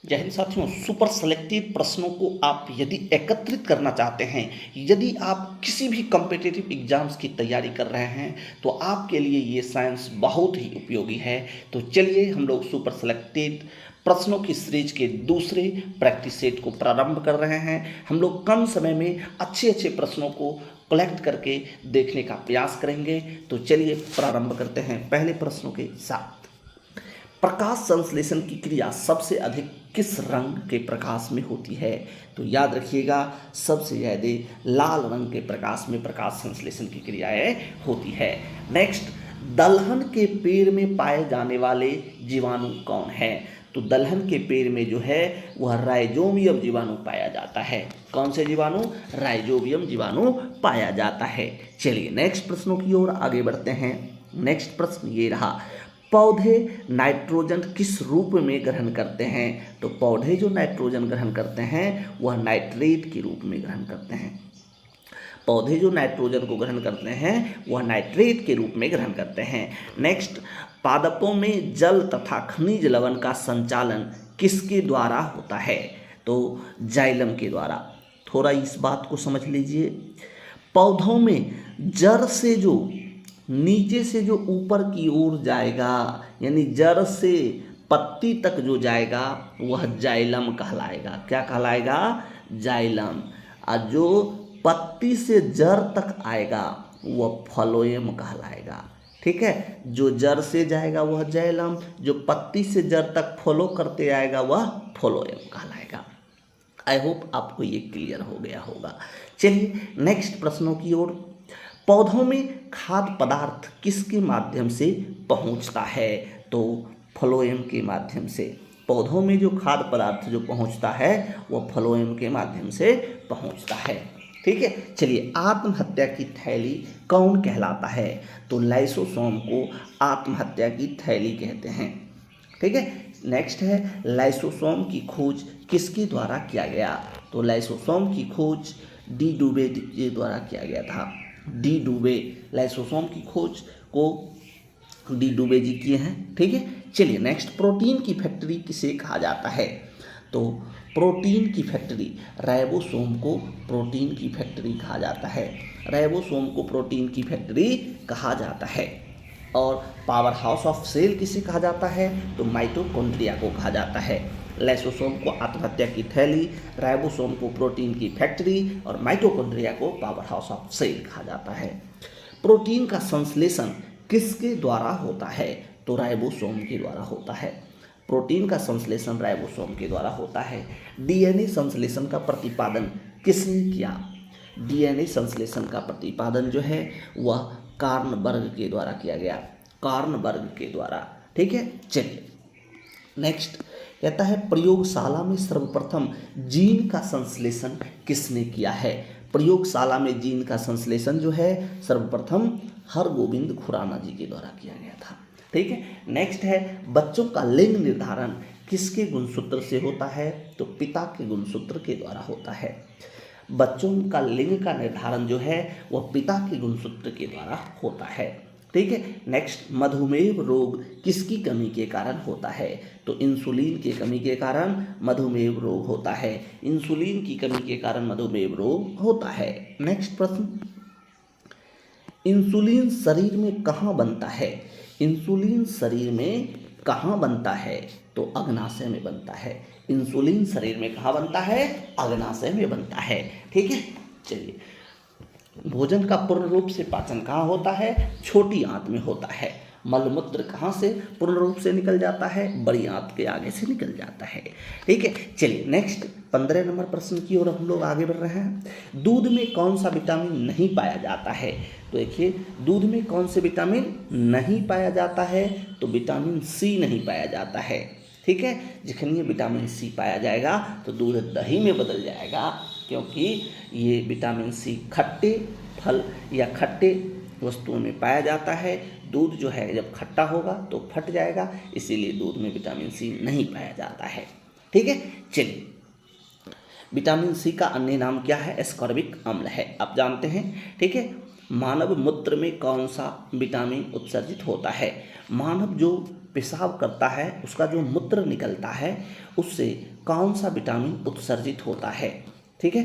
जय हिंद साथियों, super selected प्रश्नों को आप यदि एकत्रित करना चाहते हैं, यदि आप किसी भी कॉम्पिटिटिव एग्जाम्स की तैयारी कर रहे हैं तो आपके लिए ये साइंस बहुत ही उपयोगी है। तो चलिए हम लोग सुपर सेलेक्टेड प्रश्नों की सीरीज के दूसरे प्रैक्टिस सेट को प्रारंभ कर रहे हैं। हम लोग कम समय में अच्छे अच्छे प्रश्नों को कलेक्ट करके देखने का प्रयास करेंगे। तो चलिए प्रारंभ करते हैं पहले प्रश्नों के साथ। प्रकाश संश्लेषण की क्रिया सबसे अधिक किस रंग के प्रकाश में होती है? तो याद रखिएगा, सबसे ज़्यादा लाल रंग के प्रकाश में प्रकाश संश्लेषण की क्रियाएं होती है। नेक्स्ट, दलहन के पेड़ में पाए जाने वाले जीवाणु कौन है? तो दलहन के पेड़ में जो है वह राइजोबियम जीवाणु पाया जाता है। कौन से जीवाणु? राइजोबियम जीवाणु पाया जाता है। चलिए नेक्स्ट प्रश्नों की ओर आगे बढ़ते हैं। नेक्स्ट प्रश्न ये रहा, पौधे नाइट्रोजन किस रूप में ग्रहण करते हैं? तो पौधे जो नाइट्रोजन ग्रहण करते हैं वह नाइट्रेट के रूप में ग्रहण करते हैं। पौधे जो नाइट्रोजन को ग्रहण करते हैं वह नाइट्रेट के रूप में ग्रहण करते हैं। नेक्स्ट, पादपों में जल तथा खनिज लवण का संचालन किसके द्वारा होता है? तो जाइलम के द्वारा। थोड़ा इस बात को समझ लीजिए, पौधों में जड़ से जो नीचे से जो ऊपर की ओर जाएगा, यानी जड़ से पत्ती तक जो जाएगा वह जाइलम कहलाएगा। क्या कहलाएगा? जाइलम। और जो पत्ती से जड़ तक आएगा वह फ्लोएम कहलाएगा। ठीक है, जो जड़ से जाएगा वह जाइलम, जो पत्ती से जड़ तक फॉलो करते आएगा वह फ्लोएम कहलाएगा। आई होप आपको ये क्लियर हो गया होगा। चलिए नेक्स्ट प्रश्नों की ओर। पौधों में खाद्य पदार्थ किसके माध्यम से पहुंचता है? तो फ्लोएम के माध्यम से। पौधों में जो खाद्य पदार्थ जो पहुंचता है वह फ्लोएम के माध्यम से पहुंचता है। ठीक है, चलिए आत्महत्या की थैली कौन कहलाता है? तो लाइसोसोम को आत्महत्या की थैली कहते हैं। ठीक है, नेक्स्ट है, लाइसोसोम की खोज किसके द्वारा किया गया? तो लाइसोसोम की खोज डी डुबे के द्वारा किया गया था। डी डुबे, लाइसोसोम की खोज को डी डुबे जी किए हैं। ठीक है, चलिए नेक्स्ट, प्रोटीन की फैक्ट्री किसे कहा जाता है? तो प्रोटीन की फैक्ट्री, राइबोसोम को प्रोटीन की फैक्ट्री कहा जाता है। राइबोसोम को प्रोटीन की फैक्ट्री कहा जाता है। और पावर हाउस ऑफ सेल किसे कहा जाता है? तो माइटोकॉन्ड्रिया को कहा जाता है। लाइसोसोम को आत्महत्या की थैली, राइबोसोम को प्रोटीन की फैक्ट्री और माइटोकॉन्ड्रिया को पावर हाउस ऑफ सेल कहा जाता है। प्रोटीन का संश्लेषण किसके द्वारा होता है? तो राइबोसोम के द्वारा होता है। प्रोटीन का संश्लेषण राइबोसोम के द्वारा होता है। डीएनए संश्लेषण का प्रतिपादन किसने किया? डीएनए संश्लेषण का प्रतिपादन जो है वह कार्नबर्ग के द्वारा किया गया। कार्नबर्ग के द्वारा। ठीक है, चलिए नेक्स्ट कहता है, प्रयोगशाला में सर्वप्रथम जीन का संश्लेषण किसने किया है? प्रयोगशाला में जीन का संश्लेषण जो है सर्वप्रथम हरगोविंद खुराना जी के द्वारा किया गया था। ठीक है, नेक्स्ट है, बच्चों का लिंग निर्धारण किसके गुणसूत्र से होता है? तो पिता के गुणसूत्र के द्वारा होता है। बच्चों का लिंग का निर्धारण जो है वह पिता के गुणसूत्र के द्वारा होता है। ठीक है, नेक्स्ट, मधुमेह रोग किसकी कमी के कारण होता है? तो इंसुलिन की कमी के कारण मधुमेह रोग होता है। इंसुलिन की कमी के कारण मधुमेह रोग होता है। नेक्स्ट प्रश्न, इंसुलिन शरीर में कहाँ बनता है? इंसुलिन शरीर में कहाँ बनता है? तो अग्नाशय में बनता है। इंसुलिन शरीर में कहाँ बनता है? अग्नाशय में बनता है। ठीक है, चलिए, भोजन का पूर्ण रूप से पाचन कहाँ होता है? छोटी आंत में होता है। मलमूत्र कहाँ से पूर्ण रूप से निकल जाता है? बड़ी आंत के आगे से निकल जाता है। ठीक है, चलिए नेक्स्ट 15 नंबर प्रश्न की ओर हम लोग आगे बढ़ रहे हैं। दूध में कौन सा विटामिन नहीं पाया जाता है? तो देखिए, दूध में कौन से विटामिन नहीं पाया जाता है? तो विटामिन सी नहीं पाया जाता है। ठीक है, जिखनी विटामिन सी पाया जाएगा तो दूध दही में बदल जाएगा, क्योंकि ये विटामिन सी खट्टे फल या खट्टे वस्तुओं में पाया जाता है। दूध जो है जब खट्टा होगा तो फट जाएगा, इसीलिए दूध में विटामिन सी नहीं पाया जाता है। ठीक है, चलिए, विटामिन सी का अन्य नाम क्या है? एस्कॉर्बिक अम्ल है, आप जानते हैं। ठीक है, मानव मूत्र में कौन सा विटामिन उत्सर्जित होता है? मानव जो पेशाब करता है उसका जो मूत्र निकलता है उससे कौन सा विटामिन उत्सर्जित होता है? ठीक है,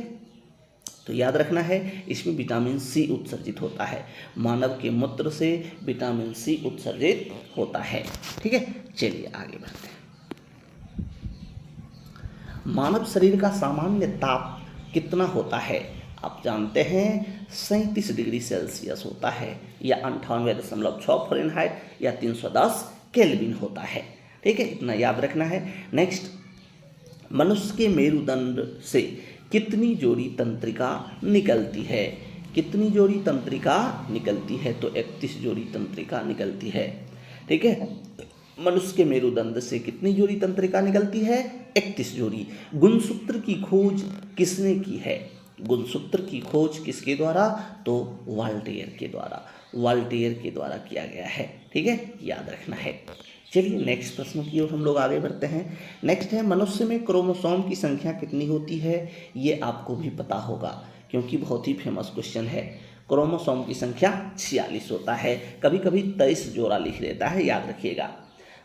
तो याद रखना है इसमें विटामिन सी उत्सर्जित होता है। मानव के मूत्र से विटामिन सी उत्सर्जित होता है। ठीक है, चलिए आगे बढ़ते हैं। मानव शरीर का सामान्य ताप कितना होता है? आप जानते हैं 37 डिग्री सेल्सियस होता है, या 98.6 फ़ारेनहाइट, या 310 केल्विन होता है। ठीक है, इतना याद रखना है। नेक्स्ट, मनुष्य के मेरुदंड से कितनी जोड़ी तंत्रिका निकलती है? कितनी जोड़ी तंत्रिका निकलती है? तो 31 जोड़ी तंत्रिका निकलती है। ठीक है, मनुष्य के मेरुदंड से कितनी जोड़ी तंत्रिका निकलती है? 31 जोड़ी। गुणसूत्र की खोज किसने की है? गुणसूत्र की खोज किसके द्वारा? तो वॉल्टेयर के द्वारा, वॉल्टेयर के द्वारा किया गया है। ठीक है, याद रखना है। चलिए नेक्स्ट प्रश्न की ओर हम लोग आगे बढ़ते हैं। नेक्स्ट है, मनुष्य में क्रोमोसोम की संख्या कितनी होती है? ये आपको भी पता होगा क्योंकि बहुत ही फेमस क्वेश्चन है। क्रोमोसोम की संख्या 46 होता है, कभी कभी 23 जोड़ा लिख लेता है, याद रखिएगा।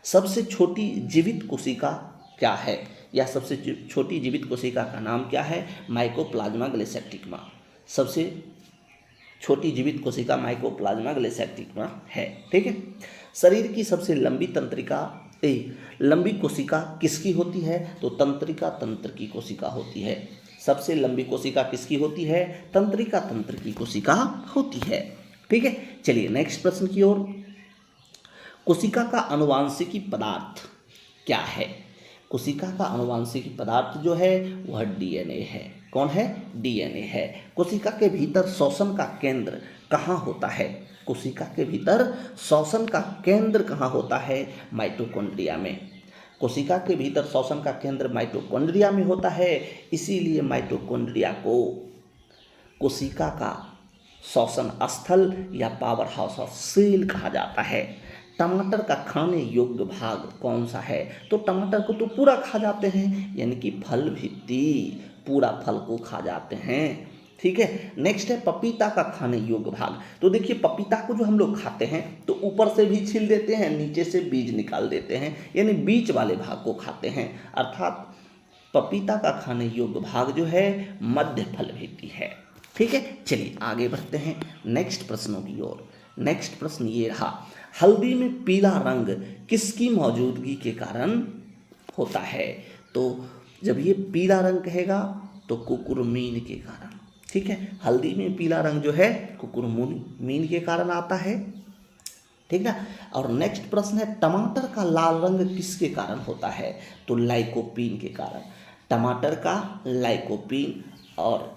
सबसे छोटी जीवित कोशिका क्या है, या सबसे छोटी जीवित कोशिका का नाम क्या है? माइकोप्लाज्मा ग्लिसैक्टिकमा। सबसे छोटी जीवित कोशिका माइकोप्लाज्मा ग्लिसैक्टिकमा है। ठीक है, शरीर की सबसे लंबी तंत्रिका लंबी कोशिका किसकी होती है? तो तंत्रिका तंत्र की कोशिका होती है। सबसे लंबी कोशिका किसकी होती है? तंत्रिका तंत्र की कोशिका होती है। ठीक है, चलिए नेक्स्ट प्रश्न की ओर। कोशिका का आनुवांशिकी पदार्थ क्या है? कोशिका का आनुवांशिकी पदार्थ जो है वह डीएनए है। कौन है? डीएनए है। कोशिका के भीतर श्वसन का केंद्र कहाँ होता है? कोशिका के भीतर श्वसन का केंद्र कहाँ होता है? माइटोकॉन्ड्रिया में। कोशिका के भीतर श्वसन का केंद्र माइटोकॉन्ड्रिया में होता है, इसीलिए माइटोकॉन्ड्रिया को कोशिका का श्वसन स्थल या पावर हाउस ऑफ सेल कहा जाता है। टमाटर का खाने योग्य भाग कौन सा है? तो टमाटर को तो पूरा खा जाते हैं, यानी कि फल भित्ति, पूरा फल को खा जाते हैं। ठीक है, नेक्स्ट है पपीता का खाने योग्य भाग। तो देखिए, पपीता को जो हम लोग खाते हैं तो ऊपर से भी छील देते हैं, नीचे से बीज निकाल देते हैं, यानी बीच वाले भाग को खाते हैं। अर्थात पपीता का खाने योग्य भाग जो है मध्य फल भित्ति है। ठीक है, चलिए आगे बढ़ते हैं नेक्स्ट प्रश्नों की ओर। नेक्स्ट प्रश्न ये रहा, हल्दी में पीला रंग किसकी मौजूदगी के कारण होता है? तो जब ये पीला रंग कहेगा तो कुकुरमीन के कारण। ठीक है, हल्दी में पीला रंग जो है कुकुरमीन के कारण आता है। ठीक है, और नेक्स्ट प्रश्न है, टमाटर का लाल रंग किसके कारण होता है? तो लाइकोपीन के कारण। टमाटर का लाइकोपीन, और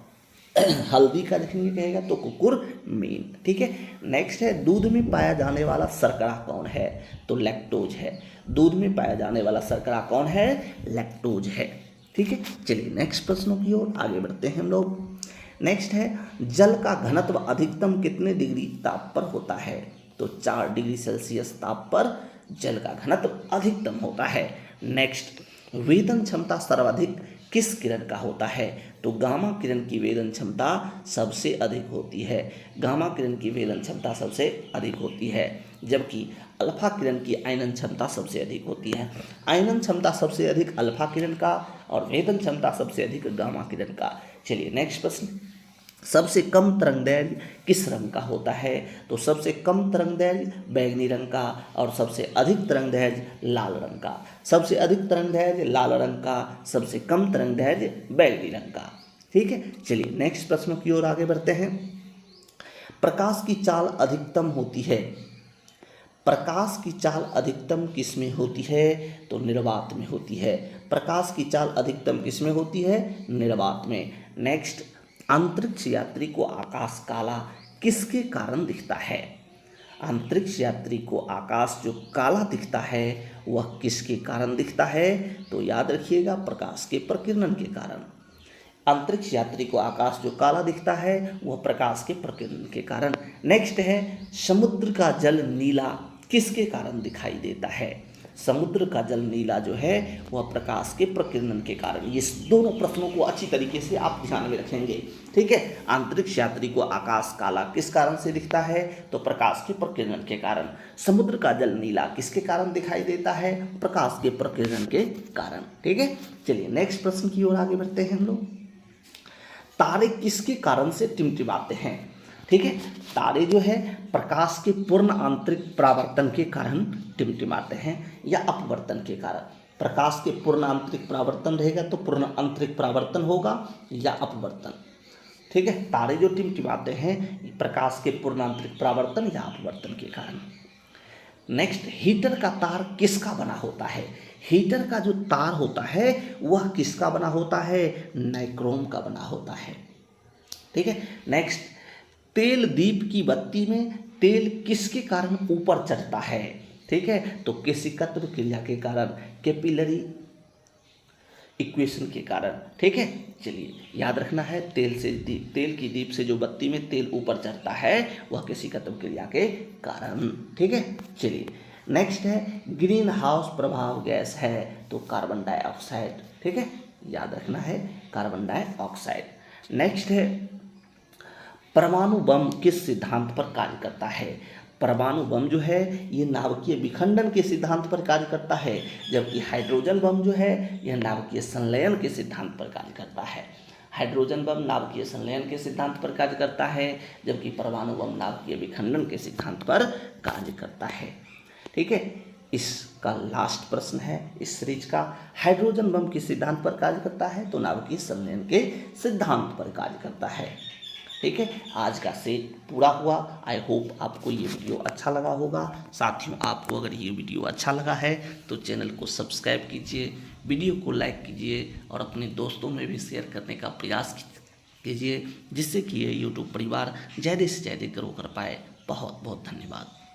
हल्दी का देखेंगे कहेगा तो कुकुरमीन। ठीक है, नेक्स्ट है, दूध में पाया जाने वाला शर्करा कौन है? तो लैक्टोज है। दूध में पाया जाने वाला शर्करा कौन है? लैक्टोज है। ठीक है, चलिए नेक्स्ट प्रश्नों की ओर आगे बढ़ते हैं हम लोग। नेक्स्ट है, जल का घनत्व अधिकतम कितने डिग्री ताप पर होता है? तो 4 डिग्री सेल्सियस ताप पर जल का घनत्व अधिकतम होता है। नेक्स्ट, वेदन क्षमता सर्वाधिक किस किरण का होता है? तो गामा किरण की वेदन क्षमता सबसे अधिक होती है। गामा किरण की वेदन क्षमता सबसे अधिक होती है, जबकि अल्फा किरण की आयनन क्षमता सबसे अधिक होती है। आयनन क्षमता सबसे अधिक अल्फा किरण का और वेदन क्षमता सबसे अधिक गामा किरण का। चलिए नेक्स्ट प्रश्न, सबसे कम तरंगदैर्घ्य किस रंग का होता है? तो सबसे कम तरंगदैर्घ्य बैंगनी रंग का और सबसे अधिक तरंगदैर्घ्य लाल रंग का। सबसे अधिक तरंगदैर्घ्य लाल रंग का, सबसे कम तरंगदैर्घ्य बैंगनी रंग का। ठीक है, चलिए नेक्स्ट प्रश्नों की ओर आगे बढ़ते हैं। प्रकाश की चाल अधिकतम होती है। प्रकाश की चाल अधिकतम किस में होती है? तो निर्वात में होती है। प्रकाश की चाल अधिकतम किस में होती है? निर्वात में। नेक्स्ट, अंतरिक्ष यात्री को आकाश काला किसके कारण दिखता है? अंतरिक्ष यात्री को आकाश जो काला दिखता है वह किसके कारण दिखता है? तो याद रखिएगा, प्रकाश के प्रकीर्णन के कारण। अंतरिक्ष यात्री को आकाश जो काला दिखता है वह प्रकाश के प्रकीर्णन के कारण। नेक्स्ट है, समुद्र का जल नीला किसके कारण दिखाई देता है? समुद्र का जल नीला जो है वह प्रकाश के प्रकीर्णन के कारण। ये दोनों प्रश्नों को अच्छी तरीके से आप ध्यान में रखेंगे, ठीक है। अंतरिक्ष यात्री को आकाश काला किस कारण से दिखता है, तो प्रकाश के प्रकीर्णन के कारण। समुद्र का जल नीला किसके कारण दिखाई देता है, प्रकाश के प्रकीर्णन के कारण, ठीक है। चलिए नेक्स्ट प्रश्न की ओर आगे बढ़ते हैं हम लोग। तारे किसके कारण से टिमटिमाते हैं, ठीक है। तारे जो है प्रकाश के पूर्ण आंतरिक परावर्तन के कारण टिमटिमाते हैं या अपवर्तन के कारण। प्रकाश के पूर्ण आंतरिक परावर्तन रहेगा तो पूर्ण आंतरिक परावर्तन होगा या अपवर्तन, ठीक है। तारे जो टिमटिमाते हैं प्रकाश के पूर्ण आंतरिक परावर्तन या अपवर्तन के कारण। नेक्स्ट, हीटर का तार किसका बना होता है। हीटर का जो तार होता है वह किसका बना होता है, नाइक्रोम का बना होता है, ठीक है। नेक्स्ट, तेल दीप की बत्ती में तेल किसके कारण ऊपर चढ़ता है, ठीक है, तो केशिकत्व क्रिया के कारण, कैपिलरी इक्वेशन के कारण, ठीक है। चलिए याद रखना है, तेल की दीप से जो बत्ती में तेल ऊपर चढ़ता है वह केशिकत्व क्रिया के कारण, ठीक है। चलिए नेक्स्ट है, ग्रीन हाउस प्रभाव गैस है तो कार्बन डाइऑक्साइड, ठीक है, याद रखना है कार्बन डाइऑक्साइड। नेक्स्ट है, परमाणु बम किस सिद्धांत पर कार्य करता है। परमाणु बम जो है ये नाभिकीय विखंडन के सिद्धांत पर कार्य करता है, जबकि हाइड्रोजन बम जो है यह नाभिकीय संलयन के सिद्धांत पर कार्य करता है। हाइड्रोजन बम नाभिकीय संलयन के सिद्धांत पर कार्य करता है, जबकि परमाणु बम नाभिकीय विखंडन के सिद्धांत पर कार्य करता है, ठीक है। इसका लास्ट प्रश्न है इस सीरीज का, हाइड्रोजन बम किस सिद्धांत पर कार्य करता है, तो नाभिकीय संलयन के सिद्धांत पर कार्य करता है, ठीक है। आज का सेट पूरा हुआ। आई होप आपको ये वीडियो अच्छा लगा होगा। साथियों, आपको अगर ये वीडियो अच्छा लगा है तो चैनल को सब्सक्राइब कीजिए, वीडियो को लाइक कीजिए और अपने दोस्तों में भी शेयर करने का प्रयास कीजिए, जिससे कि ये यूट्यूब परिवार ज़्यादा से ज़्यादा ग्रो कर पाए। बहुत बहुत धन्यवाद।